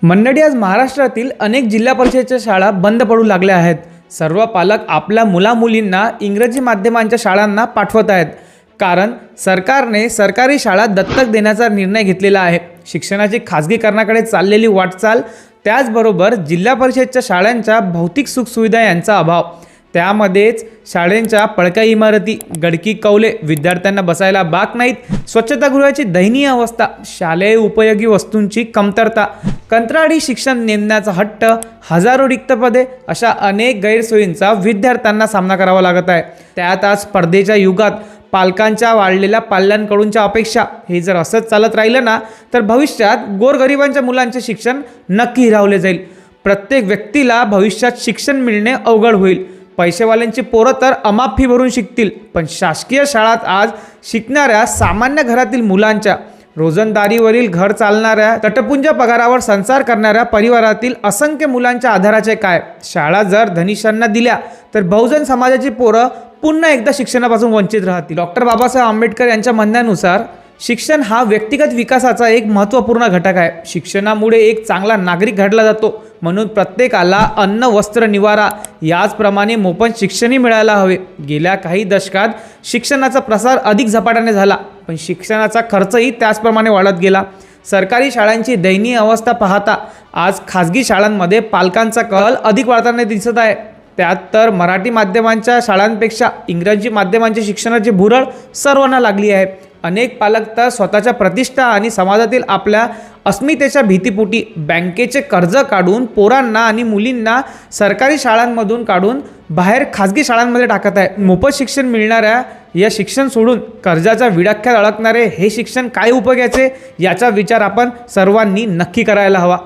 मंडळी, आज महाराष्ट्रातील अनेक जिल्हा परिषदेच्या शाळा बंद पडू लागल्या आहेत। सर्व पालक आपल्या मुलामुलींना इंग्रजी माध्यमांच्या शाळांना पाठवत आहेत, कारण सरकारने सरकारी शाळा दत्तक देण्याचा निर्णय घेतलेला आहे। शिक्षणाची खाजगीकरणाकडे चाललेली वाटचाल, त्याचबरोबर जिल्हा परिषदेच्या शाळांच्या भौतिक सुखसुविधा यांचा अभाव, त्यामध्येच शाळांच्या पडक्या इमारती, गडकी कौले, विद्यार्थ्यांना बसायला बाक नाहीत, स्वच्छतागृहाची दयनीय अवस्था, शालेय उपयोगी वस्तूंची कमतरता, कंत्राटी शिक्षण नेमण्याचा हट्ट, हजारो रिक्त पदे, अशा अनेक गैरसोयींचा विद्यार्थ्यांना सामना करावा लागत आहे। त्यात आज स्पर्धेच्या युगात पालकांच्या वाढलेल्या पाल्यांकडूनच्या अपेक्षा, हे जर असंच चालत राहिलं ना, तर भविष्यात गोरगरिबांच्या मुलांचे शिक्षण नक्की हिरावले जाईल। प्रत्येक व्यक्तीला भविष्यात शिक्षण मिळणे अवघड होईल। पैसेवाल्यांची पोरं तर अमाप फी भरून शिकतील, पण शासकीय शाळात आज शिकणाऱ्या सामान्य घरातील मुलांच्या, रोजंदारीवरील घर चालणाऱ्या, तटपुंज पगारावर संसार करणाऱ्या परिवारातील असंख्य मुलांच्या आधाराचे काय? शाळा जर धनिशांना दिल्या तर बहुजन समाजाची पोरं पुन्हा एकदा शिक्षणापासून वंचित राहतील। डॉक्टर बाबासाहेब आंबेडकर यांच्या म्हणण्यानुसार शिक्षण हा व्यक्तिगत विकासाचा एक महत्त्वपूर्ण घटक आहे। शिक्षणामुळे एक चांगला नागरिक घडला जातो, म्हणून प्रत्येकाला अन्न, वस्त्र, निवारा याचप्रमाणे मोफत शिक्षणही मिळायला हवे। गेल्या काही दशकात शिक्षणाचा प्रसार अधिक झपाट्याने झाला, पण शिक्षणाचा खर्चही त्याचप्रमाणे वाढत गेला। सरकारी शाळांची दयनीय अवस्था पाहता आज खाजगी शाळांमध्ये पालकांचा कल अधिक वाढताना दिसत आहे। त्यात तर मराठी माध्यमांच्या शाळांपेक्षा इंग्रजी माध्यमांच्या शिक्षणाची भुरळ सर्वांना लागली आहे। अनेक पालक तर स्वतःच्या प्रतिष्ठा आणि समाजातील आपल्या अस्मितेच्या भीतीपोटी बँकेचे कर्ज काढून पोरांना आणि मुलींना सरकारी शाळांमधून काढून बाहेर खाजगी शाळांमध्ये टाकत आहे। मोफत शिक्षण मिळणाऱ्या या शिक्षण सोडून कर्जाच्या विडाख्यात अडकणारे हे शिक्षण काय उपयोगाचे, याचा विचार आपण सर्वांनी नक्की करायला हवा।